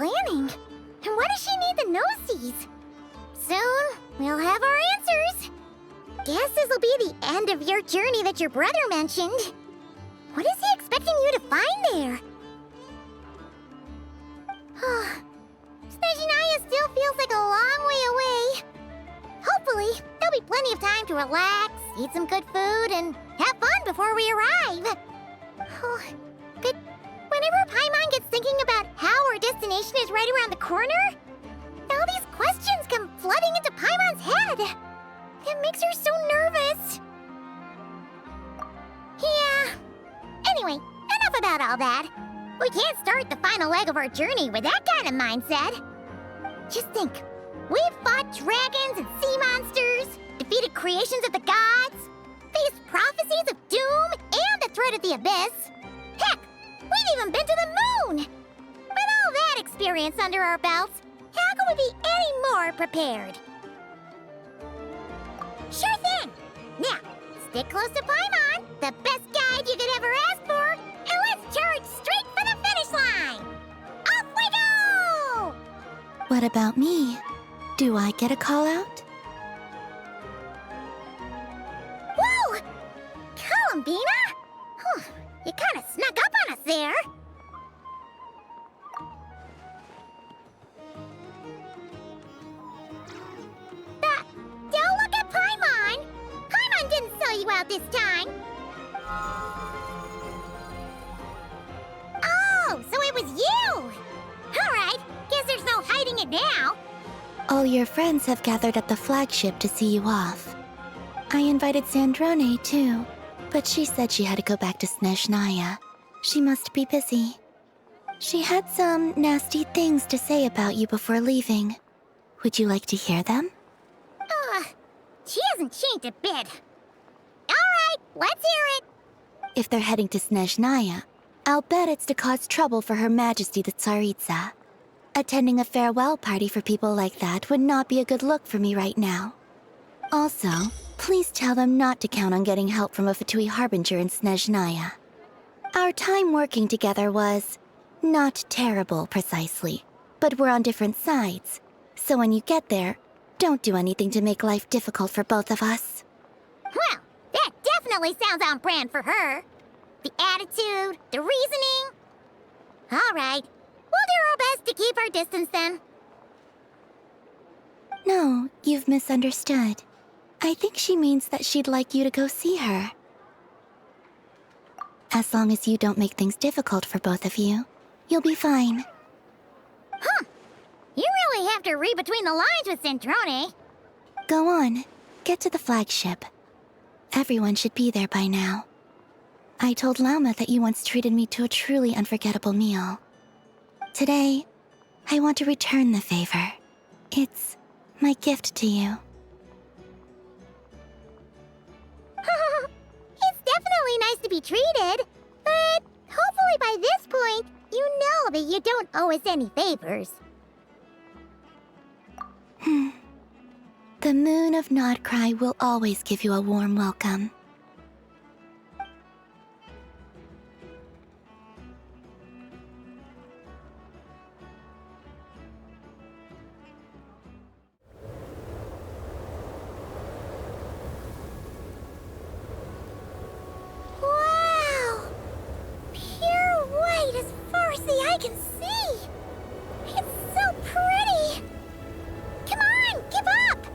planning? And why does she need the gnosies? Soon, we'll have our answers. Guess this'll be the end of your journey that your brother mentioned. What is he expecting you to find there? Снежная still feels like a long way away. Hopefully, there'll be plenty of time to relax, eat some good food, and have fun before we arrive. But whenever Paimon gets thinking about how our destination is right around the corner, all these questions come flooding into Paimon's head. It makes her so nervous. Yeah. Anyway, enough about all that. We can't start the final leg of our journey with that kind of mindset. Just think. We've fought dragons and sea monsters, defeated creations of the gods, faced prophecies of doom and the threat of the abyss. Heck, we've even been to the moon! With all that experience under our belts, how can we be any more prepared? Sure thing! Now, stick close to Paimon, the best guide you could ever ask for, and let's charge straight for the finish line! Off we go! What about me? Do I get a call out? Whoa! Columbina? You kinda snuck up on us there. Don't look at Paimon! Paimon didn't sell you out this time. Oh, so it was you! Alright, guess there's no hiding it now. All your friends have gathered at the flagship to see you off. I invited Sandrone too, but she said she had to go back to Снежная. She must be busy. She had some nasty things to say about you before leaving. Would you like to hear them? She hasn't changed a bit. Alright, let's hear it. If they're heading to Снежная, I'll bet it's to cause trouble for Her Majesty the Tsaritsa. Attending a farewell party for people like that would not be a good look for me right now. Also, please tell them not to count on getting help from a Fatui Harbinger in Снежная. Our time working together was not terrible, precisely, but we're on different sides. So when you get there, don't do anything to make life difficult for both of us. Well, that definitely sounds on brand for her. The attitude, the reasoning. All right, we'll do our best to keep our distance then. No, you've misunderstood. I think she means that she'd like you to go see her. As long as you don't make things difficult for both of you, you'll be fine. Huh. You really have to read between the lines with Centrone. Go on, get to the flagship. Everyone should be there by now. I told Lauma that you once treated me to a truly unforgettable meal. Today, I want to return the favor. It's my gift to you. It's definitely nice to be treated, but hopefully by this point, you know that you don't owe us any favors. The moon of Nodcry will always give you a warm welcome. Wow! Pure white as far as the eye can see! It's so pretty! Come on, give up!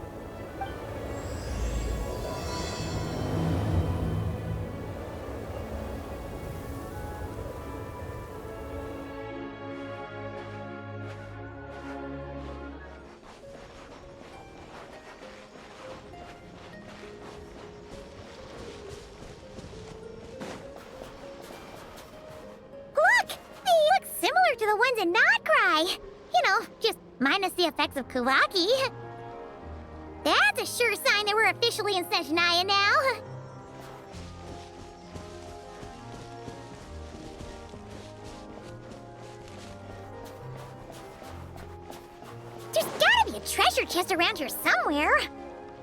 Look! They look similar to the ones in Nodcry! You know, just minus the effects of Kuvaki. That's a sure sign that we're officially in Снежная now. There's gotta be a treasure chest around here somewhere.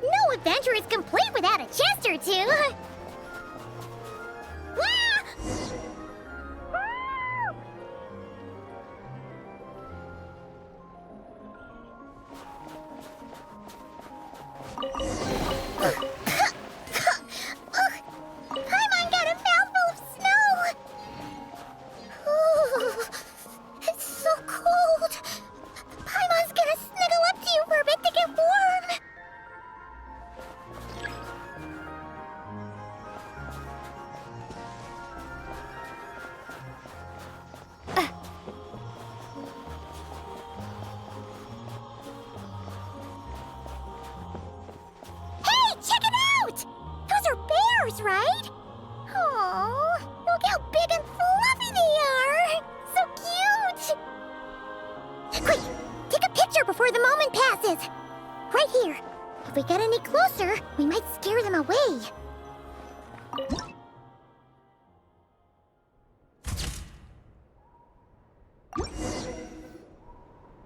No adventure is complete without a chest or two. Ah! yours, right? Oh, look how big and fluffy they are! So cute! Quick, take a picture before the moment passes. Right here. If we get any closer, we might scare them away.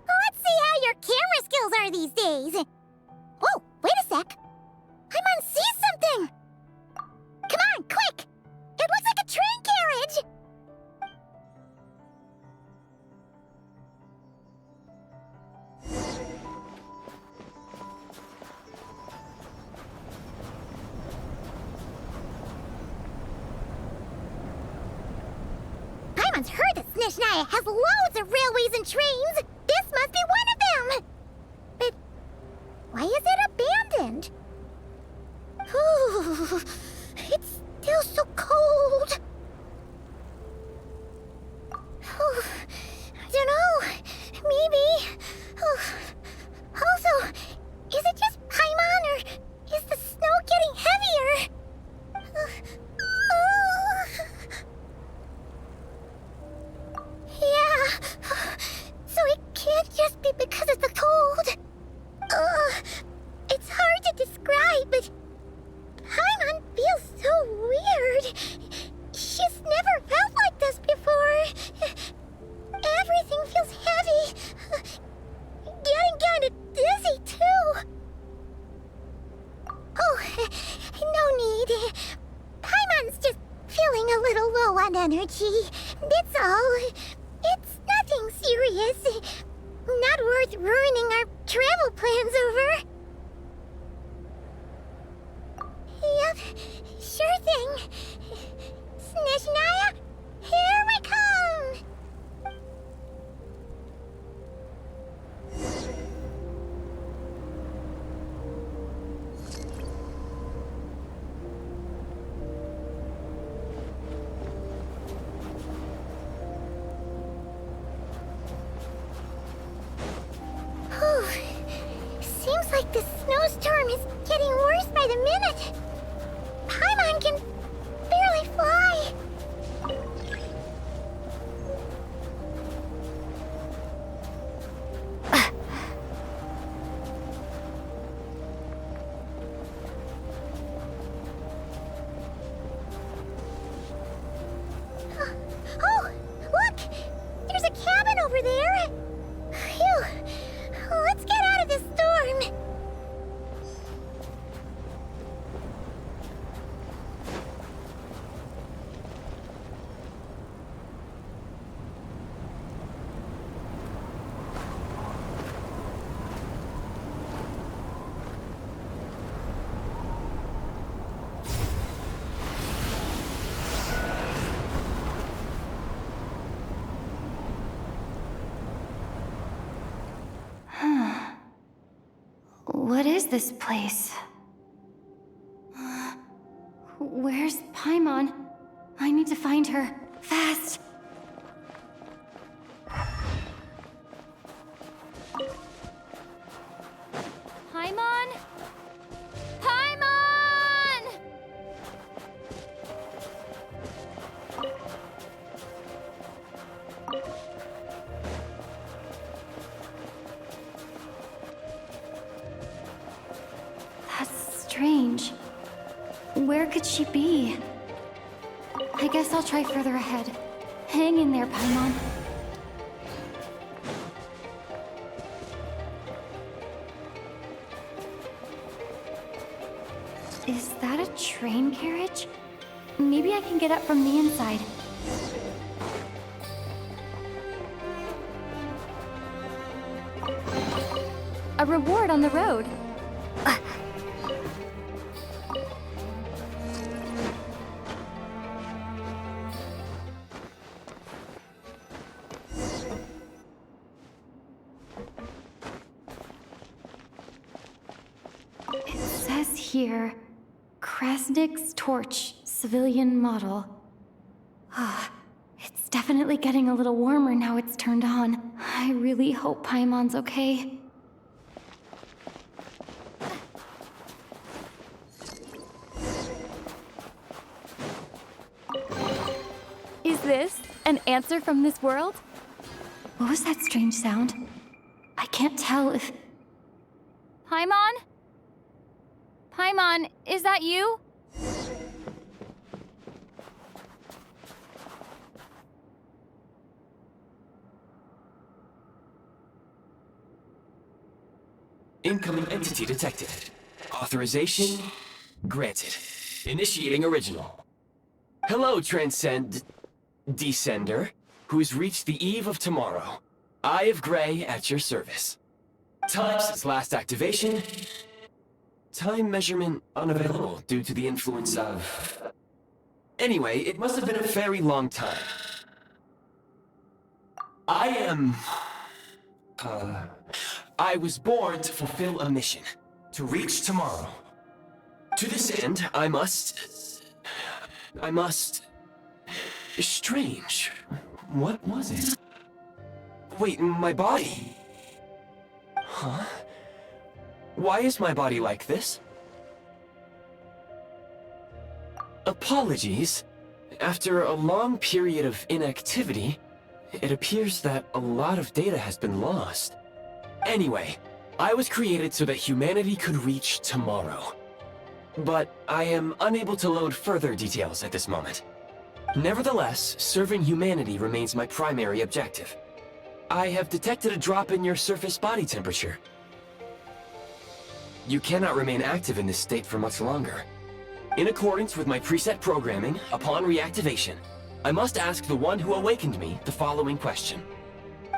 Let's see how your camera skills are these days. Whoa, wait a sec. Paimon sees something! Come on, quick! It looks like a train carriage! Paimon's heard that Снежная has loads of railways and trains! This must be one of them! But why is it abandoned? Ooh, it's still so cold. Oh, I don't know. Maybe. Oh, also, is it just Paimon or is the snow getting heavier? Yeah. So it can't just be because of the cold. It's hard to describe, but Paimon feels so weird. She's never felt like this before. Everything feels heavy. Getting kinda dizzy, too. Oh, no need. Paimon's just feeling a little low on energy. That's all. It's nothing serious. Not worth ruining our travel plans over. Yep, sure thing. Снежная, here we come! Whew. Seems like the snowstorm is getting worse by the minute. Paimon can barely fly. Oh, look! There's a cabin over there. Phew. Let's get out of this storm. What is this place? Where's Paimon? I need to find her. Fast! Paimon? Paimon! That's strange. Where could she be? I guess I'll try further ahead. Hang in there, Paimon. Is that a train carriage? Maybe I can get up from the inside. A reward on the road. It says here, Krasnik's torch, civilian model. It's definitely getting a little warmer now it's turned on. I really hope Paimon's okay. this an answer from this world? What was that strange sound? I can't tell if... Paimon? Paimon, is that you? Incoming entity detected. Authorization granted. Initiating original. Hello, Descender, who's reached the eve of tomorrow. Eye of Grey at your service. Time since last activation. Time measurement unavailable due to the influence of... Anyway, it must have been a very long time. I was born to fulfill a mission. To reach tomorrow. To this end, I must... Strange. What was it? Wait, my body? Huh? Why is my body like this? Apologies. After a long period of inactivity, it appears that a lot of data has been lost. Anyway, I was created so that humanity could reach tomorrow. But I am unable to load further details at this moment. Nevertheless, serving humanity remains my primary objective. I have detected a drop in your surface body temperature. You cannot remain active in this state for much longer. In accordance with my preset programming, upon reactivation, I must ask the one who awakened me the following question.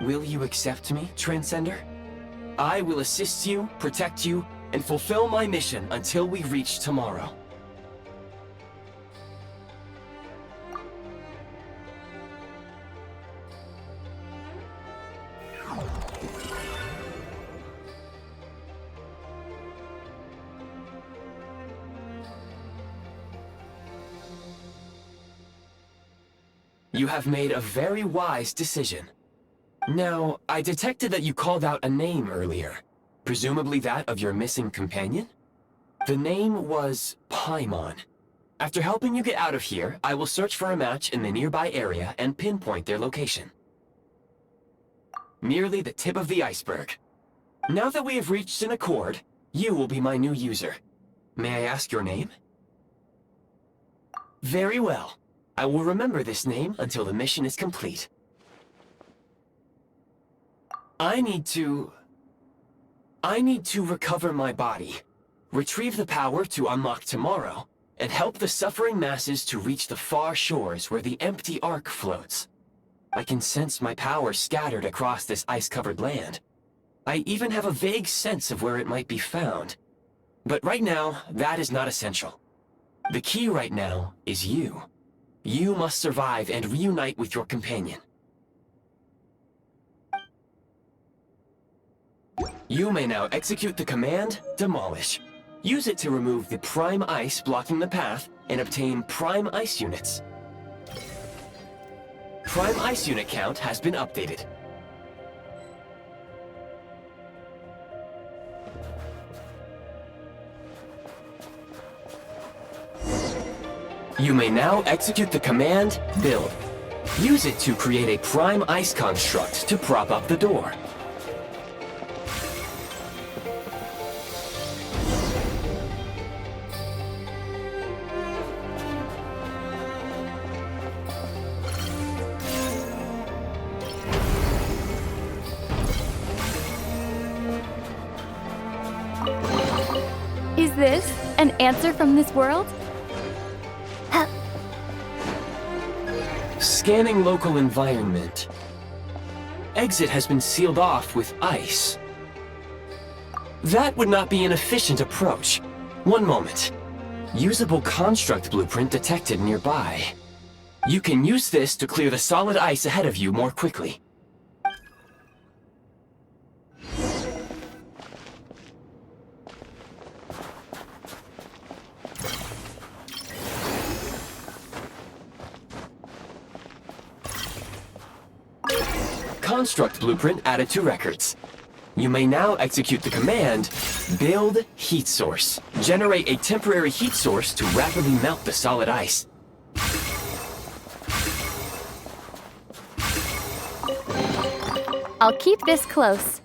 Will you accept me, Transcender? I will assist you, protect you, and fulfill my mission until we reach tomorrow. You have made a very wise decision. Now, I detected that you called out a name earlier. Presumably that of your missing companion? The name was Paimon. After helping you get out of here, I will search for a match in the nearby area and pinpoint their location. Merely the tip of the iceberg. Now that we have reached an accord, you will be my new user. May I ask your name? Very well. I will remember this name until the mission is complete. I need to recover my body, retrieve the power to unlock tomorrow, and help the suffering masses to reach the far shores where the empty Ark floats. I can sense my power scattered across this ice-covered land. I even have a vague sense of where it might be found. But right now, that is not essential. The key right now is you. You must survive and reunite with your companion. You may now execute the command, Demolish. Use it to remove the prime ice blocking the path and obtain prime ice units. Prime ice unit count has been updated. You may now execute the command, Build. Use it to create a prime ice construct to prop up the door. Is this an answer from this world? Scanning local environment. Exit has been sealed off with ice. That would not be an efficient approach. One moment. Usable construct blueprint detected nearby. You can use this to clear the solid ice ahead of you more quickly. Construct blueprint added to records. You may now execute the command, Build Heat Source. Generate a temporary heat source to rapidly melt the solid ice. I'll keep this close.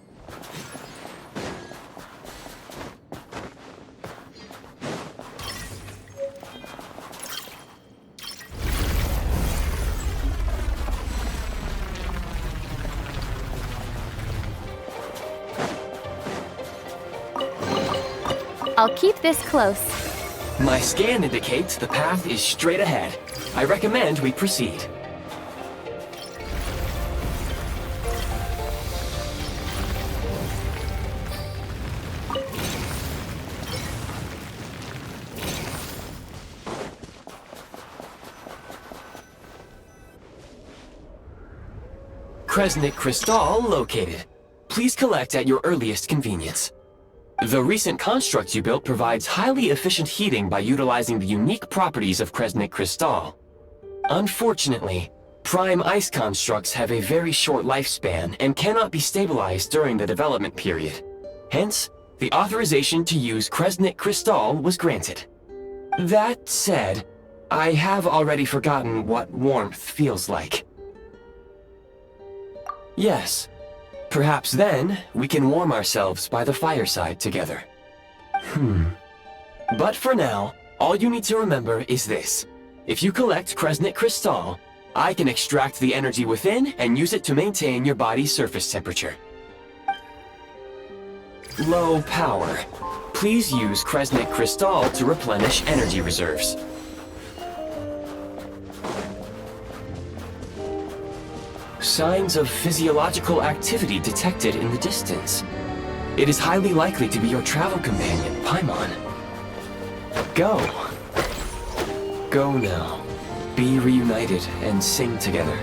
I'll keep this close. My scan indicates the path is straight ahead. I recommend we proceed. Kresnik Crystal located. Please collect at your earliest convenience. The recent construct you built provides highly efficient heating by utilizing the unique properties of Kresnik Crystal. Unfortunately, prime ice constructs have a very short lifespan and cannot be stabilized during the development period. Hence, the authorization to use Kresnik Crystal was granted. That said, I have already forgotten what warmth feels like. Yes. Perhaps then, we can warm ourselves by the fireside together. But for now, all you need to remember is this. If you collect Kresnik Crystal, I can extract the energy within and use it to maintain your body's surface temperature. Low power. Please use Kresnik Crystal to replenish energy reserves. Signs of physiological activity detected in the distance. It is highly likely to be your travel companion, Paimon. Go. Go now. Be reunited and sing together.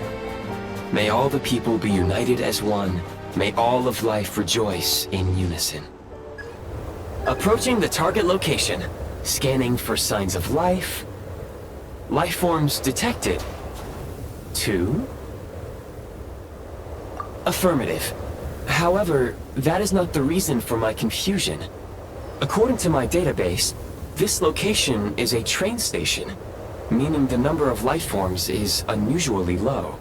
May all the people be united as one. May all of life rejoice in unison. Approaching the target location. Scanning for signs of life. Life forms detected. 2. Affirmative. However, that is not the reason for my confusion. According to my database, this location is a train station, meaning the number of life forms is unusually low.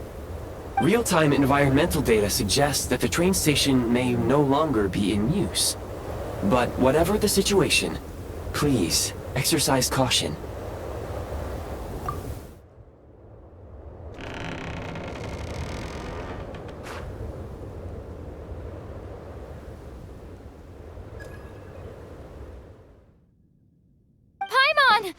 Real-time environmental data suggests that the train station may no longer be in use. But whatever the situation, please exercise caution. Paimon!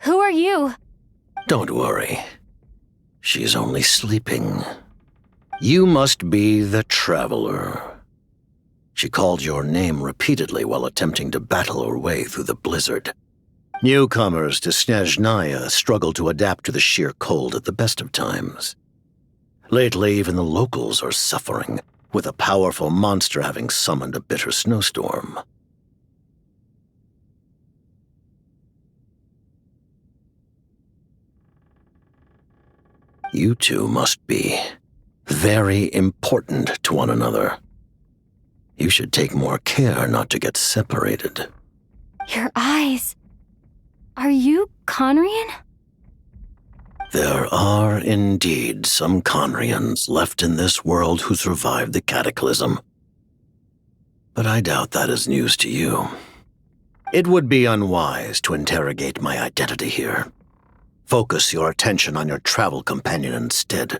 Who are you? Don't worry. She's only sleeping. You must be the Traveler. She called your name repeatedly while attempting to battle her way through the blizzard. Newcomers to Снежная struggle to adapt to the sheer cold at the best of times. Lately, even the locals are suffering, with a powerful monster having summoned a bitter snowstorm. You two must be very important to one another. You should take more care not to get separated. Your eyes. Are you Conrian? There are indeed some Conrians left in this world who survived the cataclysm. But I doubt that is news to you. It would be unwise to interrogate my identity here. Focus your attention on your travel companion instead.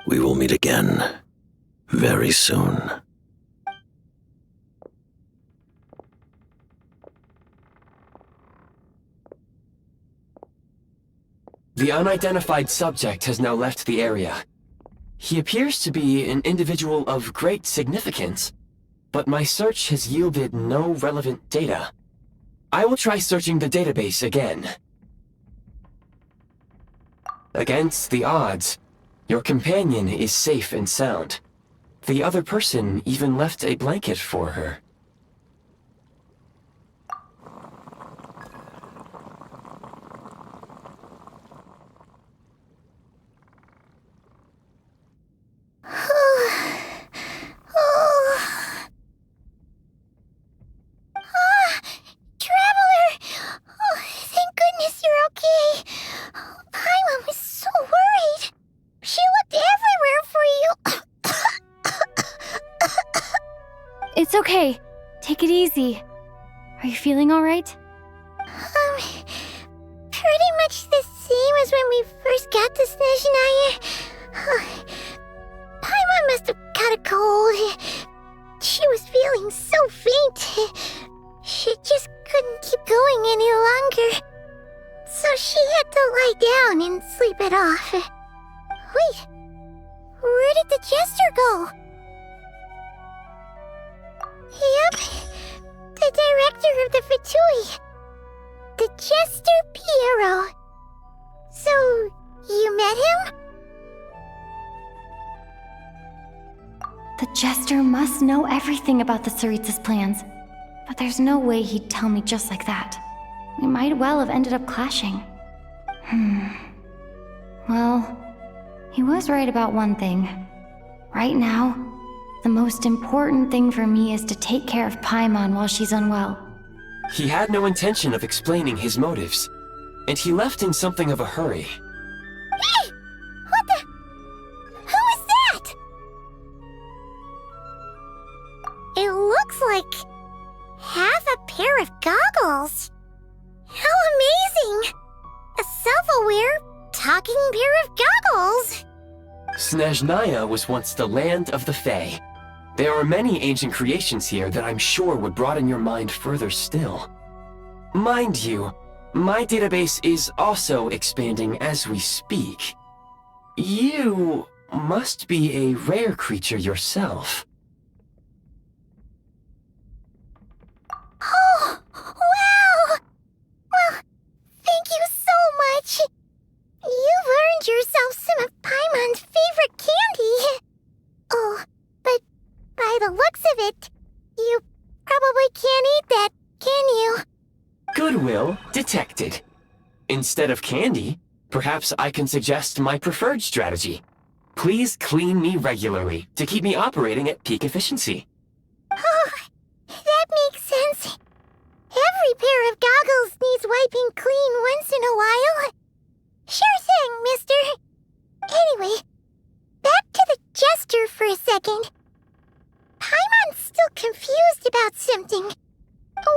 We will meet again very soon. The unidentified subject has now left the area. He appears to be an individual of great significance, but my search has yielded no relevant data. I will try searching the database again. Against the odds, your companion is safe and sound. The other person even left a blanket for her. It's okay. Take it easy. Are you feeling alright? Pretty much the same as when we first got to Снежная. Paimon must have got a cold. She was feeling so faint. She just couldn't keep going any longer. So she had to lie down and sleep it off. Wait, where did the jester go? Yep, the director of the Fatui. The jester Piero. So, you met him? The jester must know everything about the Tsaritsa's plans. But there's no way he'd tell me just like that. We might well have ended up clashing. Well, he was right about one thing. Right now, the most important thing for me is to take care of Paimon while she's unwell. He had no intention of explaining his motives, and he left in something of a hurry. Hey! What the? Who is that? It looks like half a pair of goggles. How amazing! A self-aware, talking pair of goggles! Снежная was once the land of the Fae. There are many ancient creations here that I'm sure would broaden your mind further still. Mind you, my database is also expanding as we speak. You must be a rare creature yourself. Oh, wow! Well, thank you so much. You've earned yourself some of Paimon's favorite candy. Oh, but by the looks of it, you probably can't eat that, can you? Goodwill detected. Instead of candy, perhaps I can suggest my preferred strategy. Please clean me regularly to keep me operating at peak efficiency. Oh, that makes sense. Every pair of goggles needs wiping clean once in a while. Sure thing, mister. Anyway, back to the jester for a second. Paimon's still confused about something.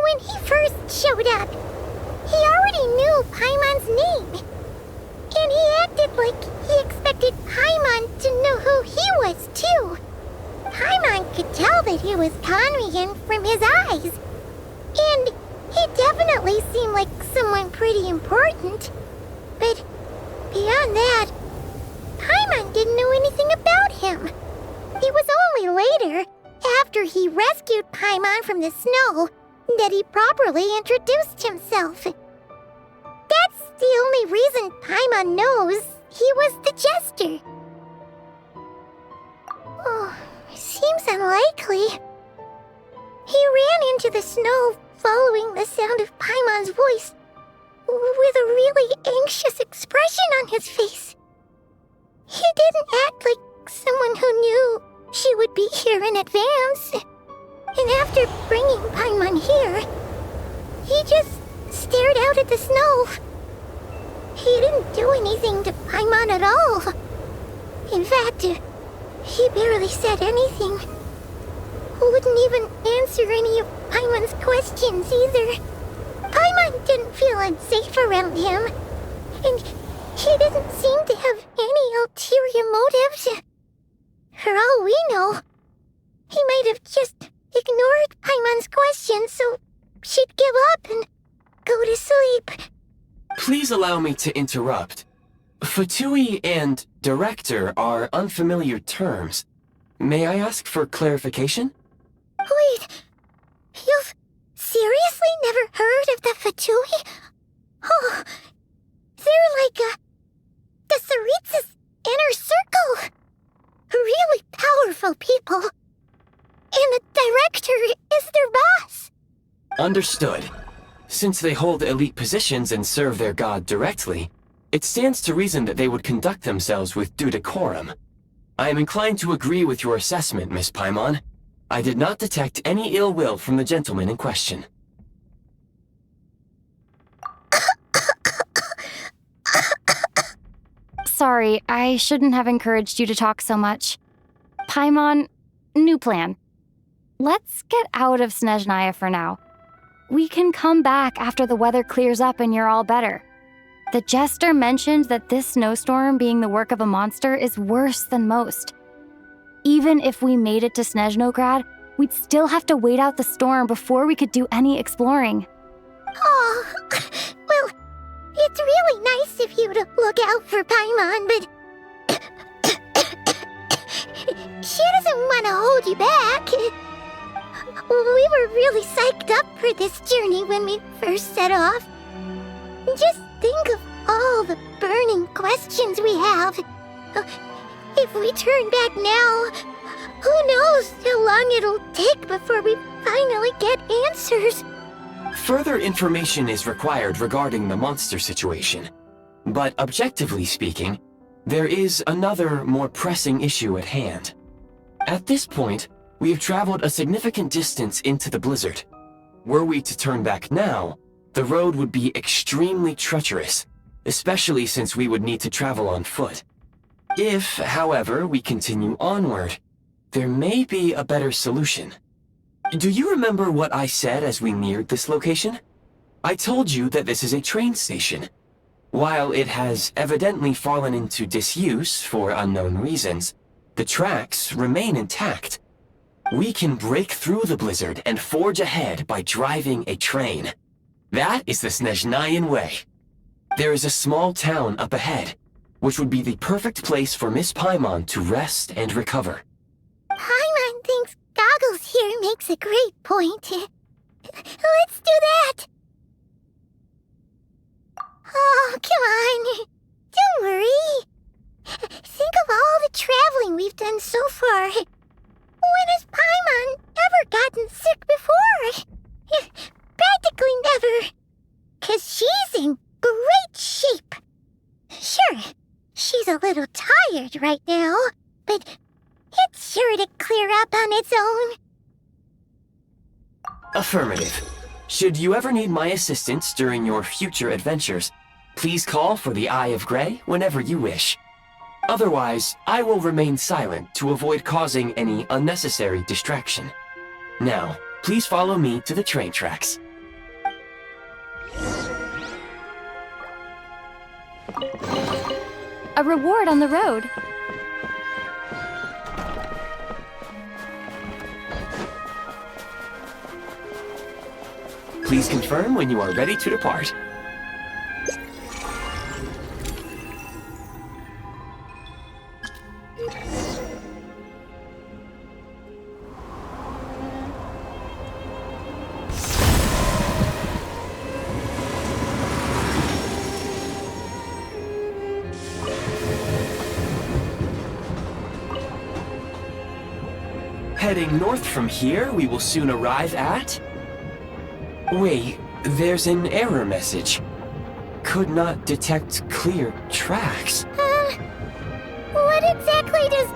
When he first showed up, he already knew Paimon's name. And he acted like he expected Paimon to know who he was, too. Paimon could tell that he was Conrian from his eyes. And he definitely seemed like someone pretty important. But beyond that, Paimon didn't know anything about him. It was only later, after he rescued Paimon from the snow, that he properly introduced himself. That's the only reason Paimon knows he was the jester. Oh, seems unlikely. He ran into the snow following the sound of Paimon's voice, with a really anxious expression on his face. He didn't act like someone who knew she would be here in advance. And after bringing Paimon here, he just stared out at the snow. He didn't do anything to Paimon at all. In fact, he barely said anything. Wouldn't even answer any of Paimon's questions either. Paimon didn't feel unsafe around him, and he didn't seem to have any ulterior motives. For all we know, he might have just ignored Paimon's questions so she'd give up and go to sleep. Please allow me to interrupt. Fatui and director are unfamiliar terms. May I ask for clarification? Wait, you've seriously never heard of the Fatui? Oh, they're like the Tsaritsa's inner circle. Really powerful people. And the director is their boss. Understood. Since they hold elite positions and serve their god directly, it stands to reason that they would conduct themselves with due decorum. I am inclined to agree with your assessment, Miss Paimon. I did not detect any ill will from the gentleman in question. Sorry, I shouldn't have encouraged you to talk so much. Paimon, new plan. let's get out of Снежная for now. We can come back after the weather clears up and you're all better. The jester mentioned that this snowstorm being the work of a monster is worse than most. Even if we made it to Snezhnograd, we'd still have to wait out the storm before we could do any exploring. Oh, well, it's really nice of you to look out for Paimon, but she doesn't want to hold you back. We were really psyched up for this journey when we first set off. Just think of all the burning questions we have. If we turn back now, who knows how long it'll take before we finally get answers. Further information is required regarding the monster situation. But objectively speaking, there is another, more pressing issue at hand. At this point, we have traveled a significant distance into the blizzard. Were we to turn back now, the road would be extremely treacherous, especially since we would need to travel on foot. If, however, we continue onward, there may be a better solution. Do you remember what I said as we neared this location? I told you that this is a train station. While it has evidently fallen into disuse for unknown reasons, the tracks remain intact. We can break through the blizzard and forge ahead by driving a train. That is the Snezhnayan way. There is a small town up ahead, which would be the perfect place for Miss Paimon to rest and recover. Paimon thinks Goggles here makes a great point. Let's do that! Oh, come on. Don't worry. Think of all the traveling we've done so far. When has Paimon ever gotten sick before? Practically never. 'Cause she's in great shape. Sure, she's a little tired right now, but it's sure to clear up on its own. Affirmative. Should you ever need my assistance during your future adventures, please call for the Eye of Grey whenever you wish. Otherwise, I will remain silent to avoid causing any unnecessary distraction. Now, please follow me to the train tracks. A reward on the road. Please confirm when you are ready to depart. Heading north from here, we will soon arrive at... Wait, there's an error message. Could not detect clear tracks. What exactly does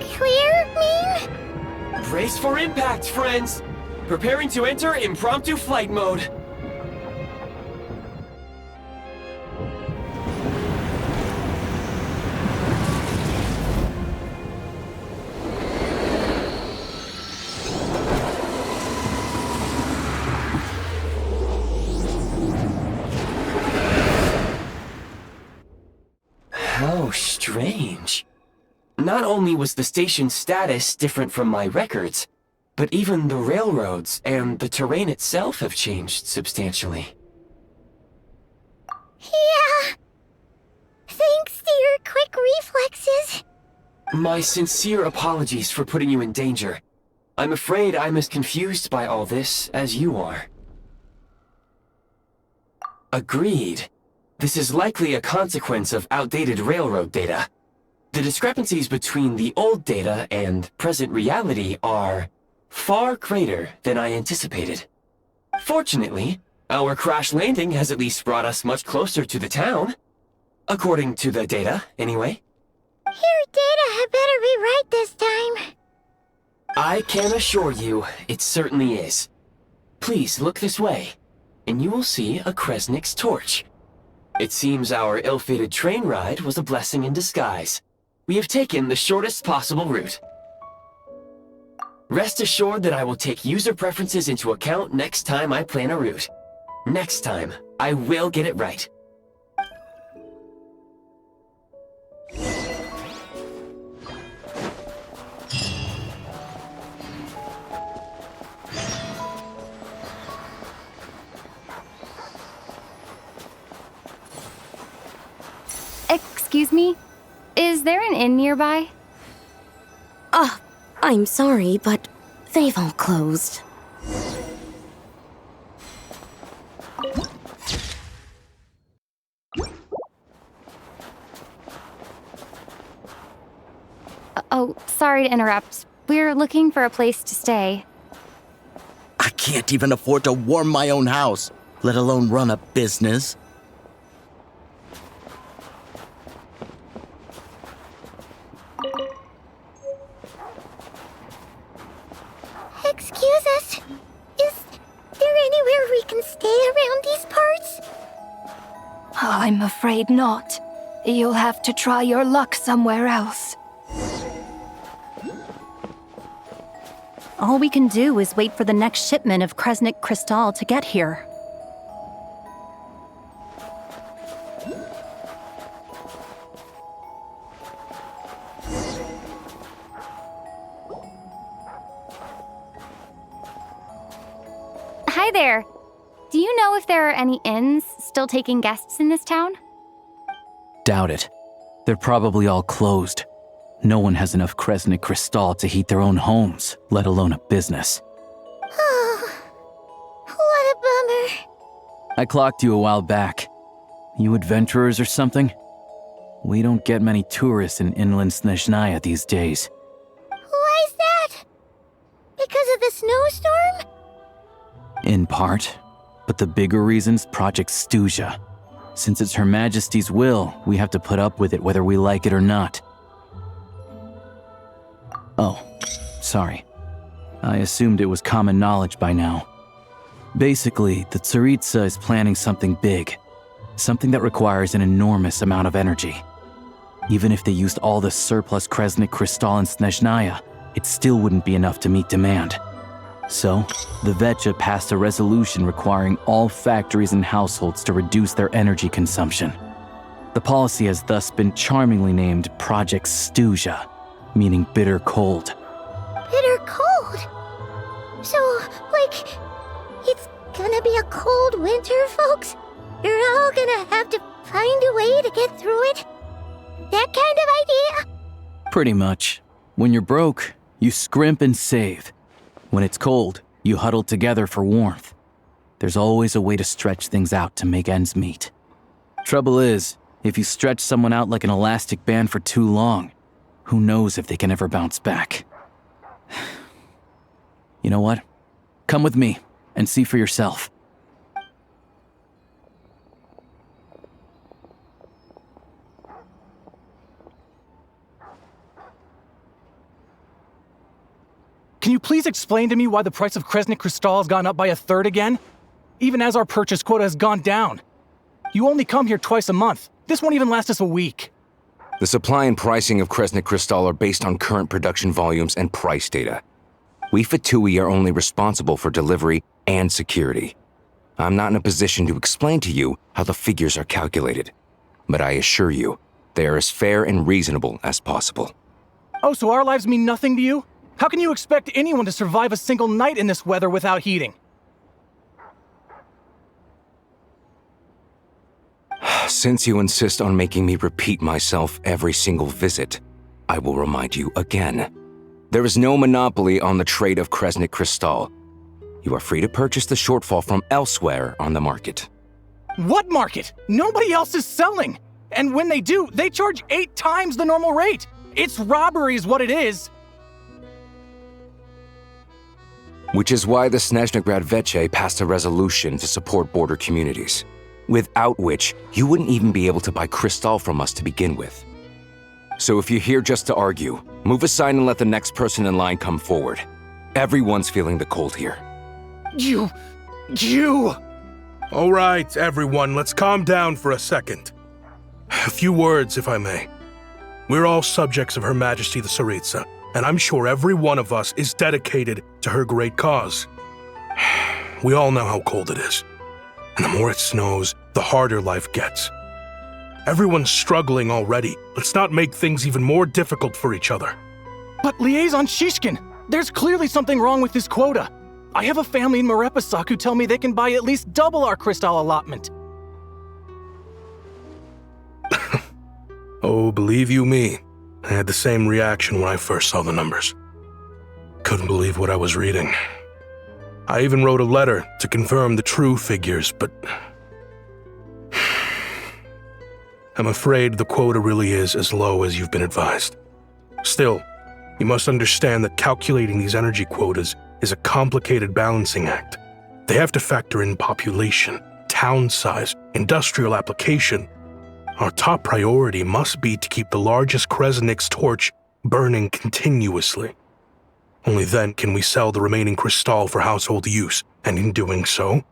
clear mean? Brace for impact, friends! Preparing to enter impromptu flight mode. How strange. Not only was the station's status different from my records, but even the railroads and the terrain itself have changed substantially. Yeah. Thanks to your quick reflexes. My sincere apologies for putting you in danger. I'm afraid I'm as confused by all this as you are. Agreed. This is likely a consequence of outdated railroad data. The discrepancies between the old data and present reality are far greater than I anticipated. Fortunately, our crash landing has at least brought us much closer to the town. According to the data, anyway. Your data had better be right this time. I can assure you, it certainly is. Please look this way, and you will see a Kresnik's torch. It seems our ill-fated train ride was a blessing in disguise. We have taken the shortest possible route. Rest assured that I will take user preferences into account next time I plan a route. Next time, I will get it right. Excuse me? Is there an inn nearby? I'm sorry, but they've all closed. Oh, sorry to interrupt. We're looking for a place to stay. I can't even afford to warm my own house, let alone run a business. Excuse us. Is there anywhere we can stay around these parts? I'm afraid not. You'll have to try your luck somewhere else. All we can do is wait for the next shipment of Kresnik Crystal to get here. Hi there. Do you know if there are any inns still taking guests in this town? Doubt it. They're probably all closed. No one has enough Kresnik Crystal to heat their own homes, let alone a business. Oh, what a bummer. I clocked you a while back. You adventurers or something? We don't get many tourists in inland Snežnaya these days. Why is that? Because of the snowstorm? In part. But the bigger reason's Project Stuja. Since it's Her Majesty's will, we have to put up with it whether we like it or not. Oh, sorry. I assumed it was common knowledge by now. Basically, the Tsaritsa is planning something big. Something that requires an enormous amount of energy. Even if they used all the surplus Kresnik Crystal in Snežnaya, it still wouldn't be enough to meet demand. So, the Vecha passed a resolution requiring all factories and households to reduce their energy consumption. The policy has thus been charmingly named Project Stuja, meaning bitter cold. Bitter cold? So, like, it's gonna be a cold winter, folks? You're all gonna have to find a way to get through it? That kind of idea? Pretty much. When you're broke, you scrimp and save. When it's cold, you huddle together for warmth. There's always a way to stretch things out to make ends meet. Trouble is, if you stretch someone out like an elastic band for too long, who knows if they can ever bounce back. You know what? Come with me and see for yourself. Can you please explain to me why the price of Kresnik Crystal has gone up by 1/3 again? Even as our purchase quota has gone down. You only come here twice a month. This won't even last us a week. The supply and pricing of Kresnik Crystal are based on current production volumes and price data. We Fatui are only responsible for delivery and security. I'm not in a position to explain to you how the figures are calculated, but I assure you, they are as fair and reasonable as possible. Oh, so our lives mean nothing to you? How can you expect anyone to survive a single night in this weather without heating? Since you insist on making me repeat myself every single visit, I will remind you again. There is no monopoly on the trade of Kresnik Crystal. You are free to purchase the shortfall from elsewhere on the market. What market? Nobody else is selling! And when they do, they charge 8 times the normal rate! It's robbery is what it is! Which is why the Snezhnegrad Veche passed a resolution to support border communities, without which you wouldn't even be able to buy crystal from us to begin with. So if you're here just to argue, move aside and let the next person in line come forward. Everyone's feeling the cold here. You... All right, everyone, let's calm down for a second. A few words, if I may. We're all subjects of Her Majesty the Tsaritsa, and I'm sure every one of us is dedicated to her great cause. We all know how cold it is, and the more it snows, the harder life gets. Everyone's struggling already. Let's not make things even more difficult for each other. But Liaison Shishkin, there's clearly something wrong with this quota. I have a family in Marepasak who tell me they can buy at least double our crystal allotment. Oh, believe you me, I had the same reaction when I first saw the numbers. Couldn't believe what I was reading. I even wrote a letter to confirm the true figures, but I'm afraid the quota really is as low as you've been advised. Still, you must understand that calculating these energy quotas is a complicated balancing act. They have to factor in population, town size, industrial application. Our top priority must be to keep the largest Kresnik's torch burning continuously. Only then can we sell the remaining crystal for household use, and in doing so,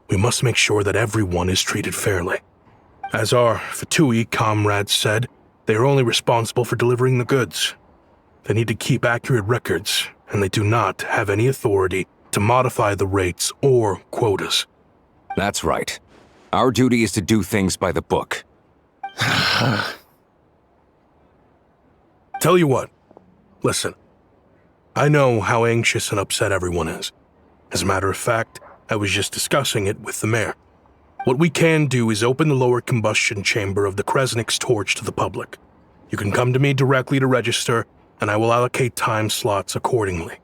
we must make sure that everyone is treated fairly. As our Fatui comrades said, they are only responsible for delivering the goods. They need to keep accurate records, and they do not have any authority to modify the rates or quotas. That's right. Our duty is to do things by the book. Tell you what, listen. I know how anxious and upset everyone is. As a matter of fact, I was just discussing it with the mayor. What we can do is open the lower combustion chamber of the Kresnik's torch to the public. You can come to me directly to register, and I will allocate time slots accordingly.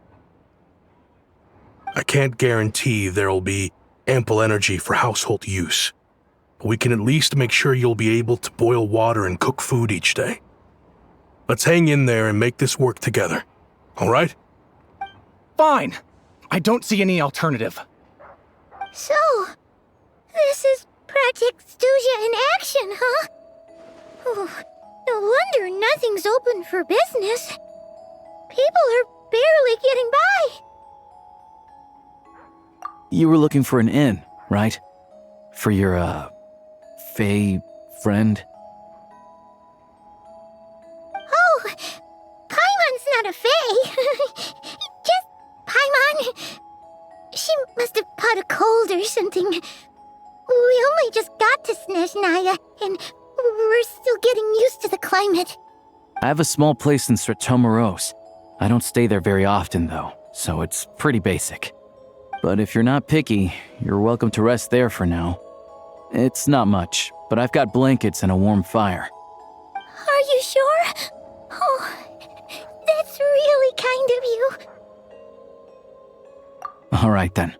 I can't guarantee there'll be ample energy for household use, but we can at least make sure you'll be able to boil water and cook food each day. Let's hang in there and make this work together, all right? Fine. I don't see any alternative. So, this is Project Stuja in action, huh? Oh, no wonder nothing's open for business. People are barely getting by. You were looking for an inn, right? For your, Fae friend? Oh, Paimon's not a Fae. Just Paimon. She must have caught a cold or something. We only just got to Снежная, and we're still getting used to the climate. I have a small place in Sratomaros. I don't stay there very often, though, so it's pretty basic. But if you're not picky, you're welcome to rest there for now. It's not much, but I've got blankets and a warm fire. Are you sure? Oh, that's really kind of you. All right, then.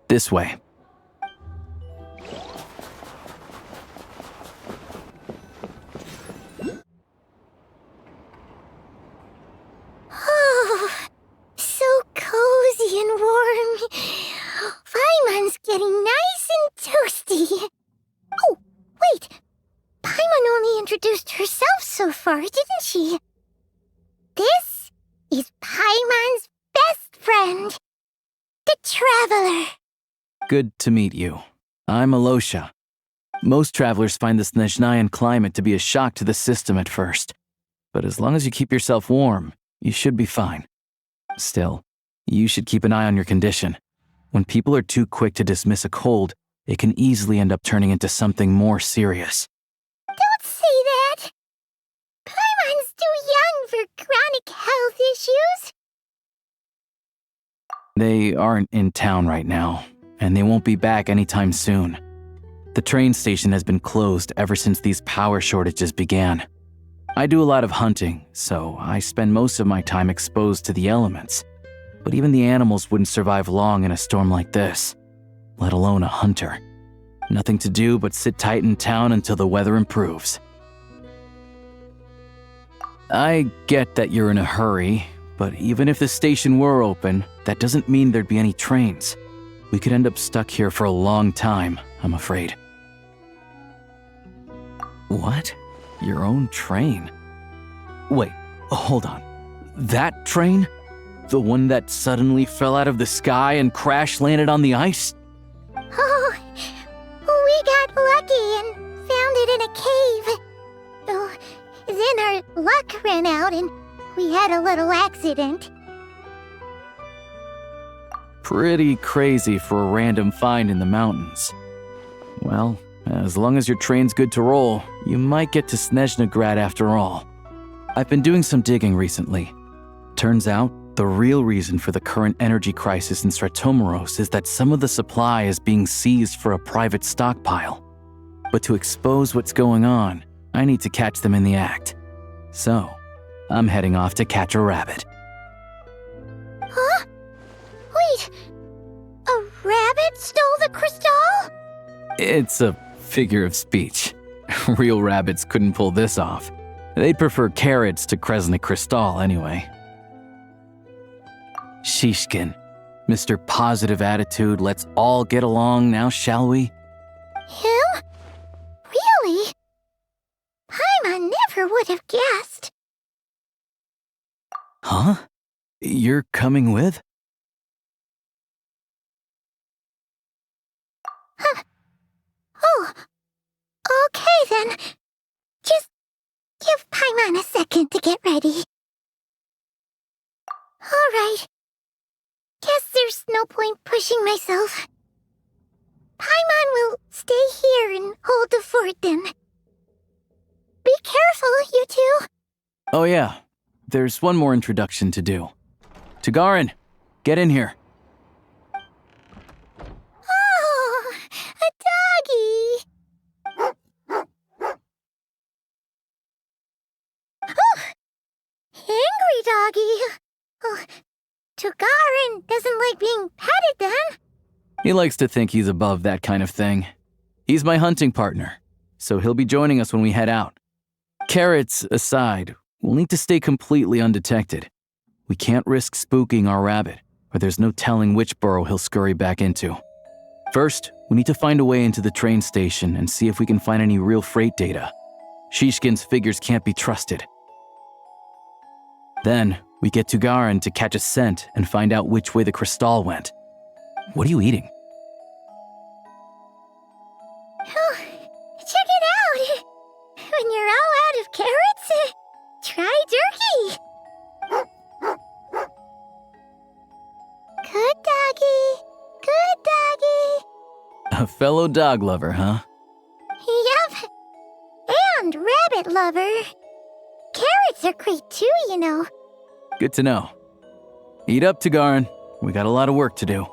This way. Oh, so cozy and warm. Paimon's getting nice and toasty. Oh, wait. Paimon only introduced herself so far, didn't she? This is Paimon's best friend, the Traveler. Good to meet you. I'm Alosha. Most travelers find the Snezhnayan climate to be a shock to the system at first. But as long as you keep yourself warm, you should be fine. Still, you should keep an eye on your condition. When people are too quick to dismiss a cold, it can easily end up turning into something more serious. Don't say that. Paimon's too young for chronic health issues. They aren't in town right now, and they won't be back anytime soon. The train station has been closed ever since these power shortages began. I do a lot of hunting, so I spend most of my time exposed to the elements. But even the animals wouldn't survive long in a storm like this, let alone a hunter. Nothing to do but sit tight in town until the weather improves. I get that you're in a hurry, but even if the station were open, that doesn't mean there'd be any trains. We could end up stuck here for a long time, I'm afraid. What? Your own train? Wait, hold on. That train? The one that suddenly fell out of the sky and crash-landed on the ice? Oh, we got lucky and found it in a cave. Oh, then our luck ran out and we we had a little accident. Pretty crazy for a random find in the mountains. Well, as long as your train's good to roll, you might get to Snezhna after all. I've been doing some digging recently. Turns out, the real reason for the current energy crisis in Stratomeros is that some of the supply is being seized for a private stockpile. But to expose what's going on, I need to catch them in the act. So, I'm heading off to catch a rabbit. Huh? Wait, a rabbit stole the crystal? It's a figure of speech. Real rabbits couldn't pull this off. They'd prefer carrots to Kresnik Crystal anyway. Shishkin, Mr. Positive Attitude, let's all get along now, shall we? Him? Really? Paimon never would have guessed. Huh? You're coming with? Huh. Oh, okay then. Just give Paimon a second to get ready. All right. Guess there's no point pushing myself. Paimon will stay here and hold the fort then. Be careful, you two. Oh yeah, there's one more introduction to do. Tagarin, get in here. Oh, a doggy. Oh, angry doggy. Oh, Tagarin doesn't like being petted then. He likes to think he's above that kind of thing. He's my hunting partner, so he'll be joining us when we head out. Carrots aside, we'll need to stay completely undetected. We can't risk spooking our rabbit, or there's no telling which burrow he'll scurry back into. First, we need to find a way into the train station and see if we can find any real freight data. Shishkin's figures can't be trusted. Then, we get to Garin to catch a scent and find out which way the crystal went. What are you eating? Oh, check it out. When you're all out of carrots, try jerky. Good doggy. Good doggy. A fellow dog lover, huh? Yep. And rabbit lover. Carrots are great too, you know. Good to know. Eat up, Tagarin. We got a lot of work to do.